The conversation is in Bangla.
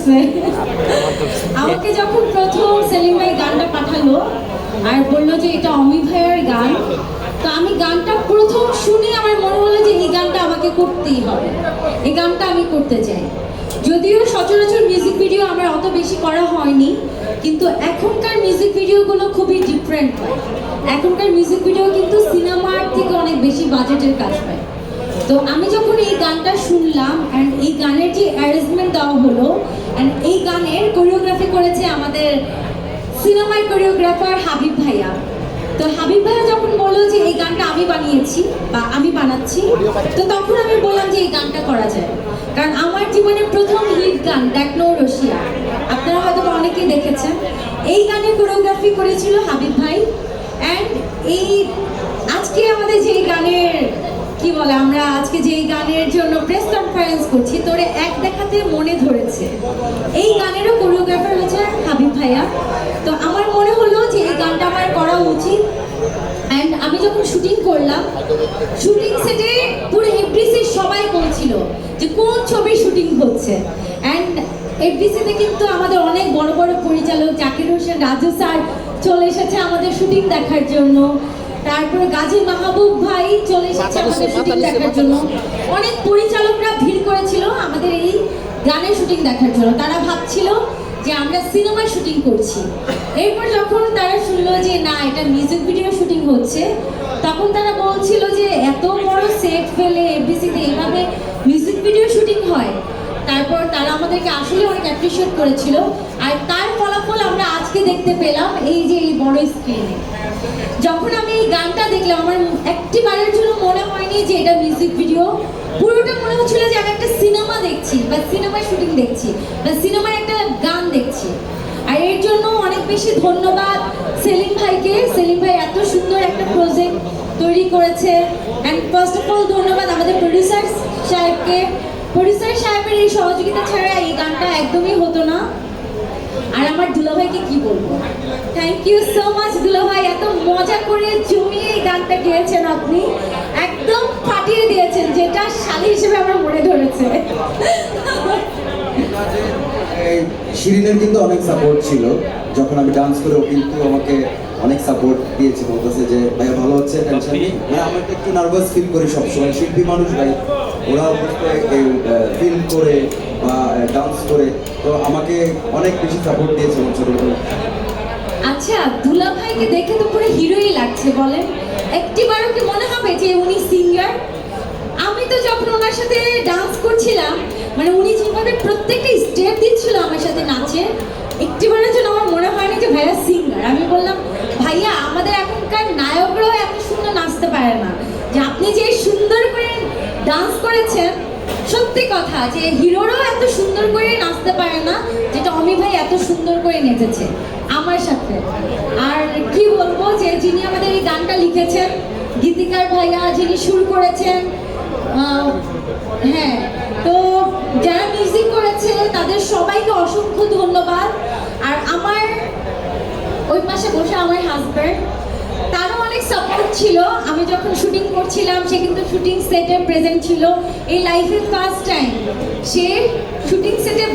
লাগছে। আমাকে যখন প্রথম সেলিম ভাই গানটা পাঠালো আর বললো যে এটা অমি ভাইয়ের গান, তো আমি গানটা প্রথম শুনে আমার মনে হলো যে এই গানটা আমাকে করতেই হবে, এই গানটা আমি করতে চাই। যদিও সচরাচর মিউজিক ভিডিও আমার অত বেশি করা হয়নি, কিন্তু এখনকার মিউজিক ভিডিওগুলো খুবই ডিফারেন্ট হয়। এখনকার মিউজিক ভিডিও কিন্তু সিনেমার থেকে অনেক বেশি বাজেটের কাজ পায়। তো আমি যখন এই গানটা শুনলাম অ্যান্ড এই গানের যে অ্যারেঞ্জমেন্ট দেওয়া হলো অ্যান্ড এই গানের কোরিওগ্রাফি করেছে আমাদের সিনেমার কোরিওগ্রাফার হাবিব ভাইয়া। তো হাবিব ভাইয়া যখন বললো যে এই গানটা আমি বানিয়েছি বা আমি বানাচ্ছি, তো তখন আমি বললাম যে এই গানটা করা যায়। কারণ আমার জীবনের প্রথম হিট গান দেখনো রশিয়া, আপনারা হয়তো অনেকেই দেখেছেন। এই গানের কোরিওগ্রাফি করেছিল হাবিব ভাই। অ্যান্ড এই আজকে আমাদের যে গানের কি বলে, আমরা আজকে যে গানের জন্য প্রেস কনফারেন্স করছি, তোরে এক দেখাতে মনে ধরেছে, এই গানেরও কোরিওগ্রাফার হচ্ছে হাবিব ভাইয়া। তো আমার মনে হলো যে এই গানটা আমার করা উচিত। অ্যান্ড আমি যখন শুটিং করলাম, শুটিং সেটে পুরো এফডিসি সবাই বলছিল যে কোন ছবির শুটিং হচ্ছে। অ্যান্ড এফডিসিতে কিন্তু আমাদের অনেক বড় বড় পরিচালক জাকির হোসেন রাজু স্যার চলে এসেছে আমাদের শুটিং দেখার জন্য। তারপর গাজী মাহবুব ভাই চলে এসেছে আমাদের শুটিং দেখার জন্য। অনেক পরিচালকরা ভিড় করেছিল আমাদের এই গানের শুটিং দেখার জন্য। তারা ভাবছিল যে আমরা সিনেমার শুটিং করছি। এরপর যখন তারা শুনলো যে না, এটা মিউজিক ভিডিও শুটিং হচ্ছে, তখন তারা বলছিল যে এত বড় সেট ফেলে এফডিসিতে এইভাবে মিউজিক ভিডিও শুটিং হয়। তারপর তারা আমাদেরকে আসলে অনেক অ্যাপ্রিশিয়েট করেছিল। আর তার ফলাফল আমরা আজকে দেখতে পেলাম এই যে এই বড় স্ক্রিনে। যখন আমি এই গানটা দেখলাম, আমার একটিবারের জন্য মনে হয়নি যে এটা মিউজিক ভিডিও। পুরোটা মনে হচ্ছিল যে আমি একটা সিনেমা দেখছি বা সিনেমার শুটিং দেখছি বা সিনেমার একটা গান দেখছি। আর এর জন্য অনেক বেশি ধন্যবাদ সেলিম ভাইকে। সেলিম ভাই এত সুন্দর একটা প্রজেক্ট তৈরি করেছে। অ্যান্ড ফার্স্ট অফ অল ধন্যবাদ আমাদের প্রডিউসার সাহেবকে। প্রডিউসার সাহেবের এই সহযোগিতা ছাড়া এই গানটা একদমই হতো না। আর আমার দুলাভাইকে কি বলবো, থ্যাংক ইউ সো মাচ দুলাভাই, এত মজা করে জমিয়ে এই গানটা গেয়েছেন আপনি, একদম ফাটিয়ে দিয়েছেন, যেটা শালি হিসেবে আমার মনে ধরেছে। শিরিনের কিন্তু অনেক সাপোর্ট ছিল যখন আমি ডান্স করে, ও কিন্তু আমাকে অনেক সাপোর্ট দিয়েছে, বলতেছে যে ভাইয়া ভালো হচ্ছে, টেনশন নেই। মানে আমি তো একটু নার্ভাস ফিল করি সবসময়, শিল্পী মানুষ ভাই, ওরা ফিল করে বা ডান্স করে, তো আমাকে অনেক বেশি সাপোর্ট দিয়েছে আমার ছোটবেলা। আচ্ছা, দুলাভাইকে দেখে তো পুরো হিরোই লাগছে, বলেন একটিবারও কি মনে হবে যে উনি সিঙ্গার? আমি তো যখন ওনার সাথে ডান্স করছিলাম, মানে উনি যেভাবে প্রত্যেকটা স্টেপ দিচ্ছিল আমার সাথে নাচে, একটিবারের জন্য আমার মনে হয়নি যে ভাইয়া সিঙ্গার। আমি বললাম ভাইয়া, আমাদের এখনকার নায়করাও এত সুন্দর নাচতে পারে না, যে আপনি যে সুন্দর করে ডান্স করেছেন, সত্যি কথা যে হিরোরাও এত সুন্দর করে নাচতে পারে না যেটা অমি ভাই এত সুন্দর করে নেচেছে আমার সাথে। আর কি বলবো, যে যিনি আমাদের এই গানটা লিখেছেন, গীতিকার ভাইয়া, যিনি সুর করেছেন, হ্যাঁ, তো যারা মিউজিক করেছে তাদের সবাইকে অসংখ্য ধন্যবাদ। আর আমার ওই পাশে বসে আমার হাজব্যান্ড, তারও অনেক সাপোর্ট ছিল। আমি যখন শুটিং করছিলাম, সে কিন্তু শুটিং সেটে প্রেজেন্ট ছিল। এই লাইফের ফার্স্ট টাইম সে শুটিং সেটে